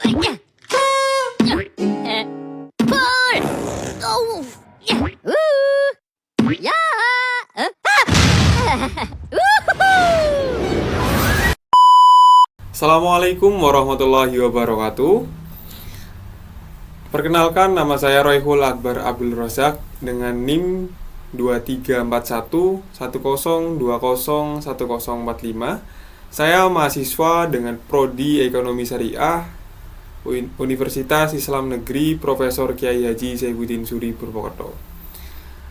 Pull! Oh! Ya! Assalamualaikum warahmatullahi wabarakatuh. Perkenalkan, nama saya Royhul Akbar Abdul Razak dengan NIM 234110201045. Saya mahasiswa dengan Prodi Ekonomi Syariah Universitas Islam Negeri Profesor Kiai Haji Saifuddin Suri Purwokerto.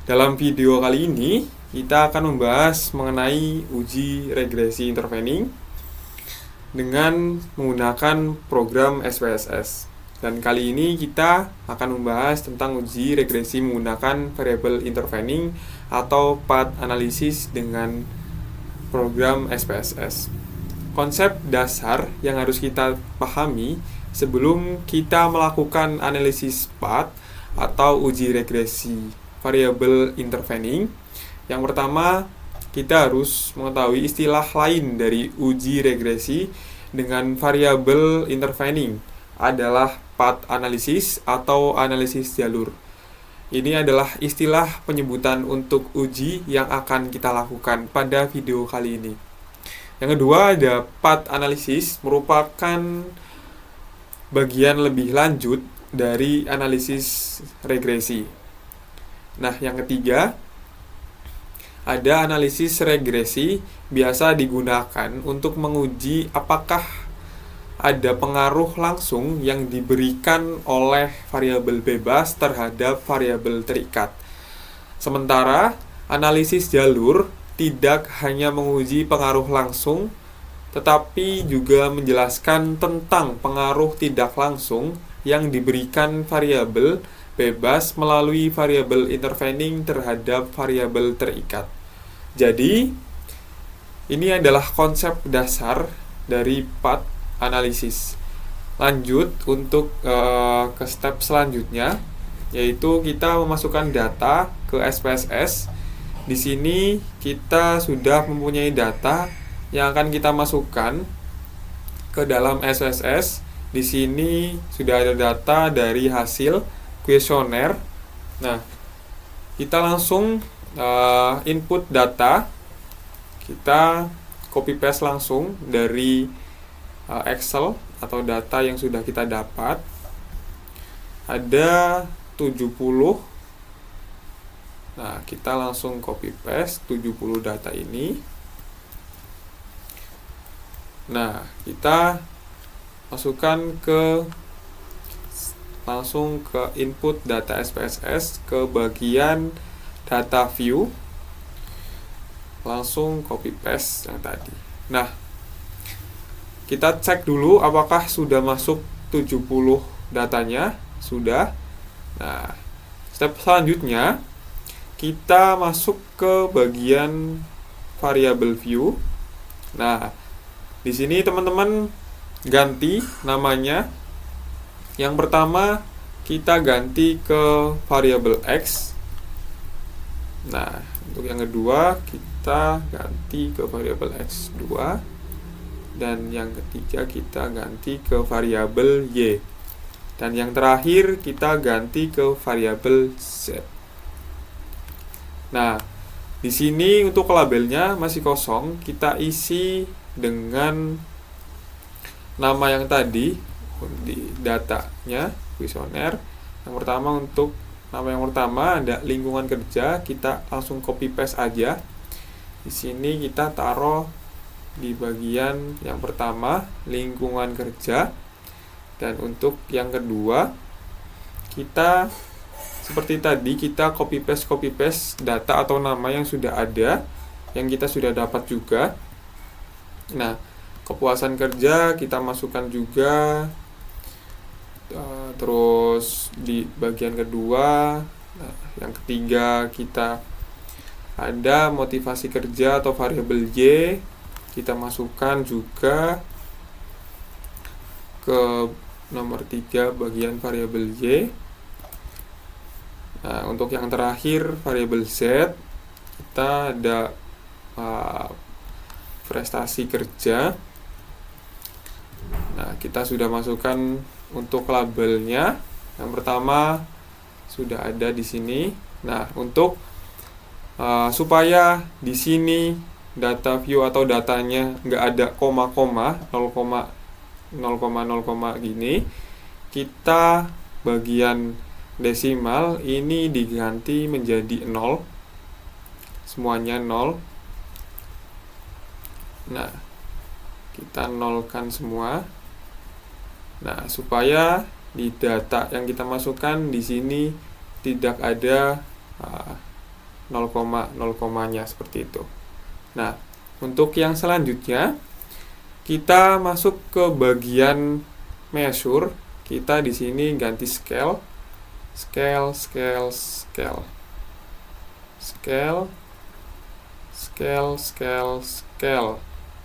Dalam video kali ini, kita akan membahas mengenai uji regresi intervening dengan menggunakan program SPSS. Dan kali ini kita akan membahas tentang uji regresi menggunakan variable intervening atau path analysis dengan program SPSS. Konsep dasar yang harus kita pahami sebelum kita melakukan analisis path atau uji regresi variable intervening. Yang pertama, kita harus mengetahui istilah lain dari uji regresi dengan variable intervening adalah path analysis atau analisis jalur. Ini adalah istilah penyebutan untuk uji yang akan kita lakukan pada video kali ini. Yang kedua, ada path analysis, merupakan bagian lebih lanjut dari analisis regresi. Nah, yang ketiga, ada analisis regresi biasa digunakan untuk menguji apakah ada pengaruh langsung yang diberikan oleh variabel bebas terhadap variabel terikat. Sementara analisis jalur tidak hanya menguji pengaruh langsung, tetapi juga menjelaskan tentang pengaruh tidak langsung yang diberikan variabel bebas melalui variabel intervening terhadap variabel terikat. Jadi, ini adalah konsep dasar dari path analysis. Lanjut untuk ke step selanjutnya, yaitu kita memasukkan data ke SPSS. Di sini kita sudah mempunyai data yang akan kita masukkan ke dalam SPSS. Di sini sudah ada data dari hasil kuesioner. Nah, kita langsung input data, kita copy paste langsung dari Excel atau data yang sudah kita dapat. Ada 70. Nah, kita langsung copy paste 70 data ini. Nah, kita masukkan langsung ke input data SPSS ke bagian data view, langsung copy paste yang tadi. Nah, kita cek dulu apakah sudah masuk 70 datanya. Sudah. Nah, step selanjutnya kita masuk ke bagian variable view. Nah, di sini teman-teman ganti namanya. Yang pertama, kita ganti ke variable X. Nah, untuk yang kedua, kita ganti ke variable X2. Dan yang ketiga, kita ganti ke variabel Y. Dan yang terakhir, kita ganti ke variabel Z. Nah, di sini untuk labelnya masih kosong, kita isi dengan nama yang tadi di datanya, kuesioner. Yang pertama, untuk nama yang pertama ada lingkungan kerja, kita langsung copy paste aja. Di sini kita taruh di bagian yang pertama, lingkungan kerja. Dan untuk yang kedua, kita seperti tadi, kita copy paste data atau nama yang sudah ada, yang kita sudah dapat juga. Nah, kepuasan kerja kita masukkan juga. Terus di bagian kedua, yang ketiga, kita ada motivasi kerja atau variabel Y, kita masukkan juga ke nomor 3 bagian variabel Y. Nah, untuk yang terakhir variabel Z, kita ada prestasi kerja. Nah, kita sudah masukkan untuk labelnya, yang pertama sudah ada di sini. Nah, untuk supaya di sini data view atau datanya nggak ada koma-koma, 0,0, gini, kita bagian desimal ini diganti menjadi 0, semuanya 0. Nah, kita nolkan semua. Nah, supaya di data yang kita masukkan di sini tidak ada 0,0-nya seperti itu. Nah, untuk yang selanjutnya kita masuk ke bagian measure. Kita di sini ganti scale.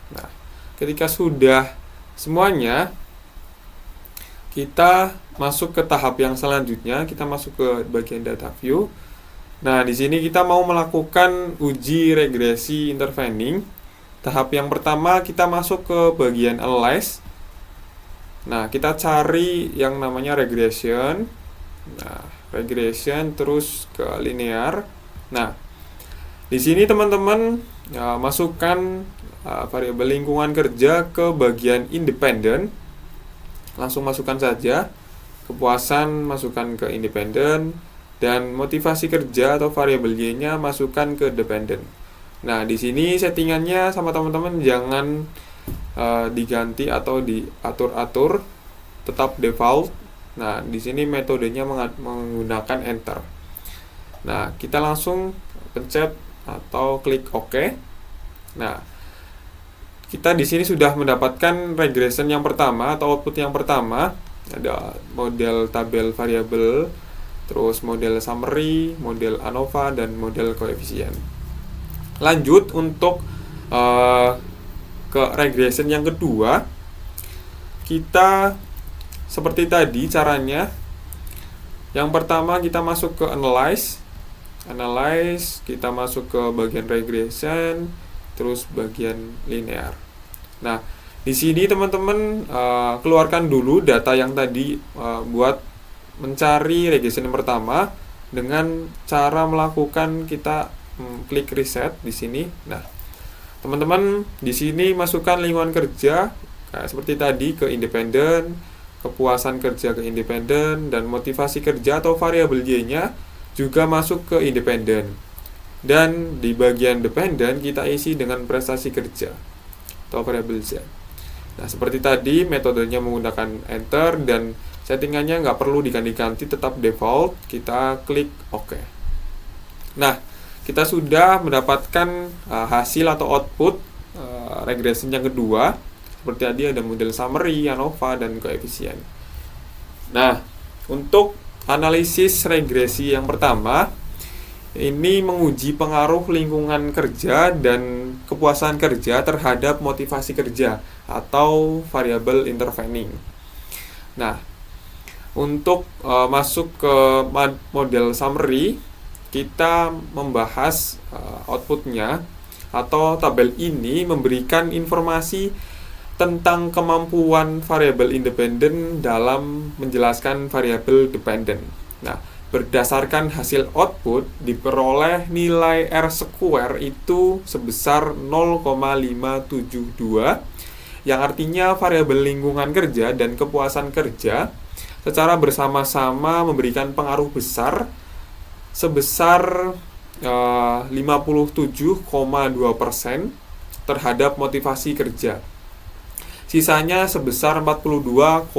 Nah, ketika sudah semuanya, kita masuk ke tahap yang selanjutnya. Kita masuk ke bagian data view. Nah, di sini kita mau melakukan uji regresi intervening. Tahap yang pertama kita masuk ke bagian analyze. Nah, kita cari yang namanya regression. Nah, regression terus ke linear. Nah, di sini teman-teman masukkan variabel lingkungan kerja ke bagian independen. Langsung masukkan saja. Kepuasan masukkan ke independen, dan motivasi kerja atau variabel Y-nya masukkan ke dependent. Nah, di sini settingannya sama teman-teman jangan diganti atau diatur-atur, tetap default. Nah, di sini metodenya menggunakan enter. Nah, kita langsung pencet atau klik OK. Nah, kita di sini sudah mendapatkan regression yang pertama atau output yang pertama. Ada model tabel variabel, terus model summary, model ANOVA, dan model koefisien. Lanjut untuk ke regression yang kedua. Kita seperti tadi caranya. Yang pertama kita masuk ke analyze, kita masuk ke bagian regression, terus bagian linear. Nah, di sini teman-teman keluarkan dulu data yang tadi buat mencari regression yang pertama dengan cara melakukan kita klik reset di sini. Nah, teman-teman di sini masukkan lingkungan kerja seperti tadi ke independen, kepuasan kerja ke independen, dan motivasi kerja atau variabel Y-nya juga masuk ke independen. Dan di bagian dependen kita isi dengan prestasi kerja atau variabel Z. Nah, seperti tadi metodenya menggunakan enter dan settingannya nggak perlu diganti-ganti, tetap default. Kita klik OK. Nah, kita sudah mendapatkan hasil atau output regression yang kedua. Seperti tadi ada model summary, ANOVA, dan koefisien. Nah, untuk analisis regresi yang pertama, ini menguji pengaruh lingkungan kerja dan kepuasan kerja terhadap motivasi kerja atau variabel intervening. Nah, untuk masuk ke model summary, kita membahas outputnya atau tabel ini memberikan informasi tentang kemampuan variabel independen dalam menjelaskan variabel dependen. Nah, berdasarkan hasil output diperoleh nilai R² itu sebesar 0,572, yang artinya variabel lingkungan kerja dan kepuasan kerja secara bersama-sama memberikan pengaruh besar sebesar 57,2% terhadap motivasi kerja. Sisanya sebesar 42,8%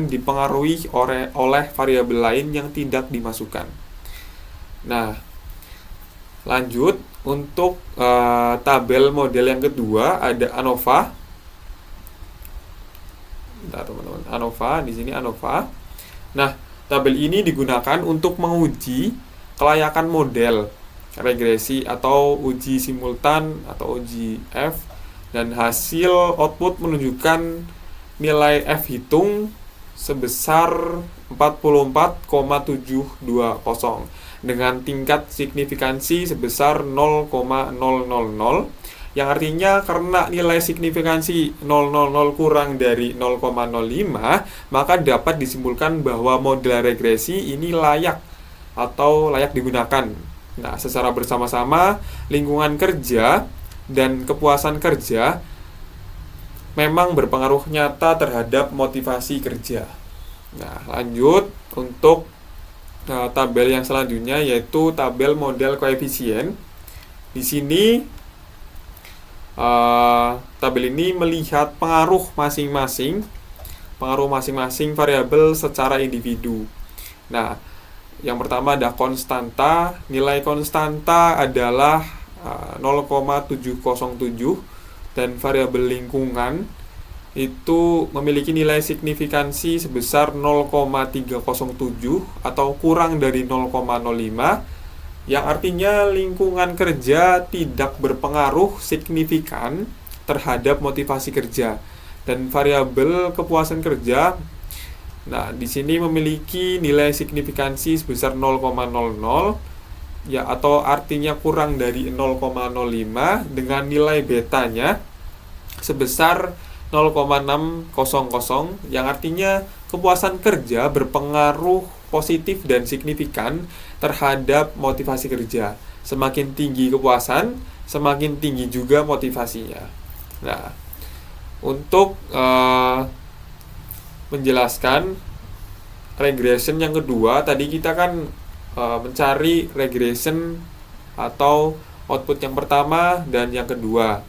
dipengaruhi oleh variabel lain yang tidak dimasukkan. Nah, lanjut untuk tabel model yang kedua ada ANOVA. Nah, teman-teman, ANOVA di sini ANOVA. Nah, tabel ini digunakan untuk menguji kelayakan model regresi atau uji simultan atau uji F. Dan hasil output menunjukkan nilai F hitung sebesar 44,720 dengan tingkat signifikansi sebesar 0,000 yang artinya karena nilai signifikansi 000 kurang dari 0,05, maka dapat disimpulkan bahwa model regresi ini layak atau layak digunakan. Nah, secara bersama-sama lingkungan kerja dan kepuasan kerja memang berpengaruh nyata terhadap motivasi kerja. Nah, lanjut untuk tabel yang selanjutnya, yaitu tabel model koefisien. Di sini tabel ini melihat pengaruh masing-masing variabel secara individu. Nah, yang pertama ada konstanta. Nilai konstanta adalah 0,707 dan variabel lingkungan itu memiliki nilai signifikansi sebesar 0,307 atau kurang dari 0,05, yang artinya lingkungan kerja tidak berpengaruh signifikan terhadap motivasi kerja. Dan variabel kepuasan kerja, nah di sini memiliki nilai signifikansi sebesar 0,00 ya, atau artinya kurang dari 0,05 dengan nilai betanya sebesar 0,600, yang artinya kepuasan kerja berpengaruh positif dan signifikan terhadap motivasi kerja. Semakin tinggi kepuasan, semakin tinggi juga motivasinya. Nah, untuk menjelaskan regression yang kedua, tadi kita kan mencari regression atau output yang pertama dan yang kedua.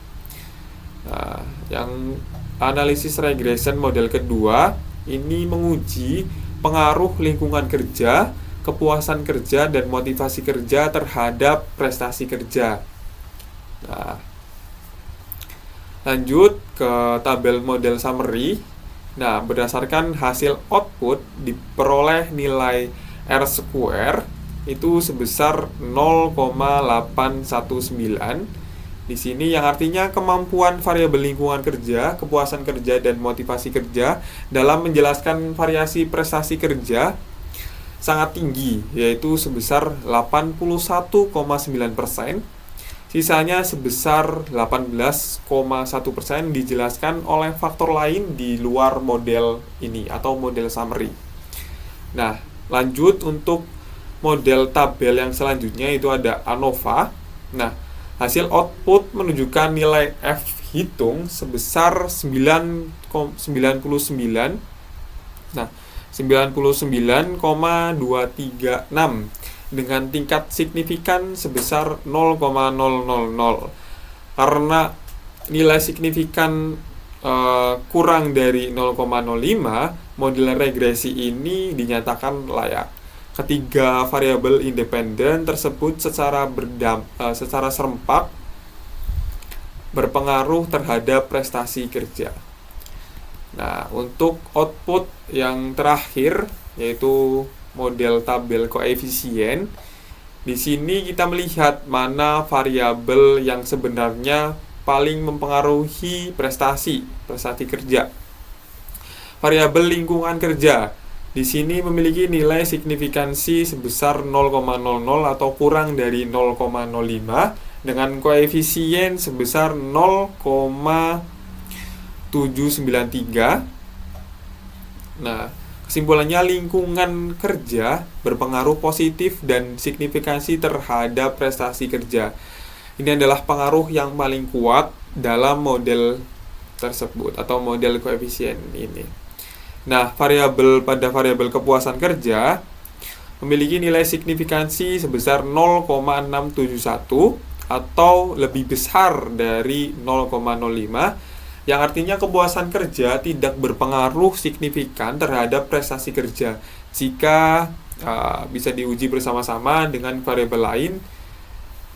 Nah, yang analisis regression model kedua ini menguji pengaruh lingkungan kerja, kepuasan kerja, dan motivasi kerja terhadap prestasi kerja. Nah, lanjut ke tabel model summary. Nah, berdasarkan hasil output diperoleh nilai R² itu sebesar 0,819. Di sini yang artinya kemampuan variabel lingkungan kerja, kepuasan kerja, dan motivasi kerja dalam menjelaskan variasi prestasi kerja sangat tinggi, yaitu sebesar 81,9%. Sisanya sebesar 18,1% dijelaskan oleh faktor lain di luar model ini atau model summary. Nah, lanjut untuk model tabel yang selanjutnya, itu ada ANOVA. Nah, hasil output menunjukkan nilai F hitung sebesar 99. Nah, 99,236 dengan tingkat signifikan sebesar 0,000. Karena nilai signifikan kurang dari 0,05, model regresi ini dinyatakan layak. Ketiga variabel independen tersebut secara serempak berpengaruh terhadap prestasi kerja. Nah, untuk output yang terakhir, yaitu model tabel koefisien, di sini kita melihat mana variabel yang sebenarnya paling mempengaruhi prestasi kerja. Variabel lingkungan kerja di sini memiliki nilai signifikansi sebesar 0,00 atau kurang dari 0,05 dengan koefisien sebesar 0,793. Nah, kesimpulannya lingkungan kerja berpengaruh positif dan signifikansi terhadap prestasi kerja. Ini adalah pengaruh yang paling kuat dalam model tersebut atau model koefisien ini. Nah, variabel kepuasan kerja memiliki nilai signifikansi sebesar 0,671 atau lebih besar dari 0,05, yang artinya kepuasan kerja tidak berpengaruh signifikan terhadap prestasi kerja jika bisa diuji bersama-sama dengan variabel lain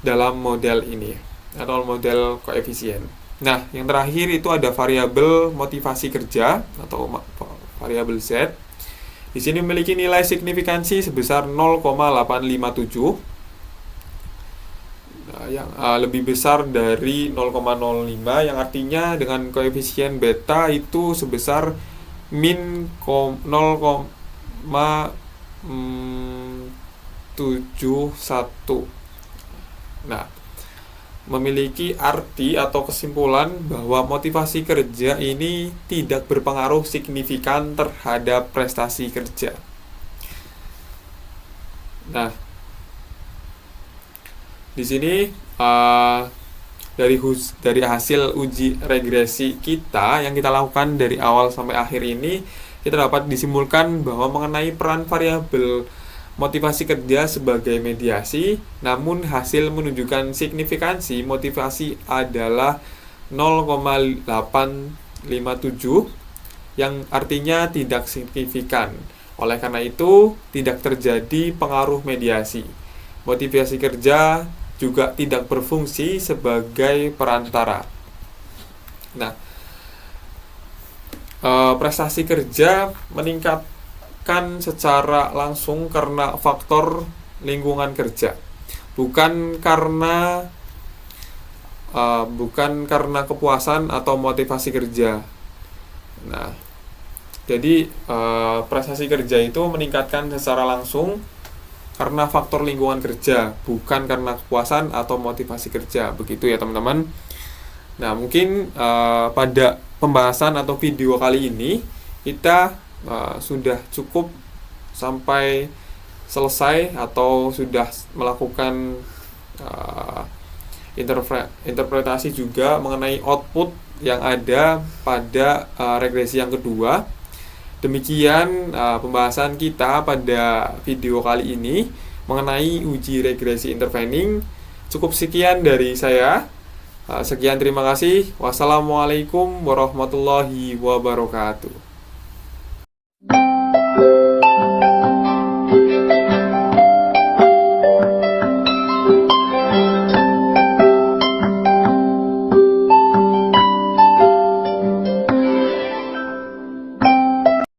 dalam model ini atau model koefisien. Nah, yang terakhir itu ada variabel motivasi kerja atau variabel Z. Di sini memiliki nilai signifikansi sebesar 0,857, yang lebih besar dari 0,05, yang artinya dengan koefisien beta itu sebesar min 0,71. Nah, memiliki arti atau kesimpulan bahwa motivasi kerja ini tidak berpengaruh signifikan terhadap prestasi kerja. Nah, di sini dari hasil uji regresi kita yang kita lakukan dari awal sampai akhir ini, kita dapat disimpulkan bahwa mengenai peran variabel motivasi kerja sebagai mediasi, namun hasil menunjukkan signifikansi motivasi adalah 0,857 yang artinya tidak signifikan. Oleh karena itu, tidak terjadi pengaruh mediasi. Motivasi kerja juga tidak berfungsi sebagai perantara. Nah, prestasi kerja meningkatkan secara langsung karena faktor lingkungan kerja, bukan karena kepuasan atau motivasi kerja. Nah, jadi prestasi kerja itu meningkatkan secara langsung karena faktor lingkungan kerja, bukan karena kepuasan atau motivasi kerja. Begitu ya teman-teman. Nah, mungkin pada pembahasan atau video kali ini kita sudah cukup sampai selesai atau sudah melakukan interpretasi juga mengenai output yang ada pada regresi yang kedua. Demikian pembahasan kita pada video kali ini mengenai uji regresi intervening. Cukup sekian dari saya. Sekian, terima kasih. Wassalamualaikum warahmatullahi wabarakatuh.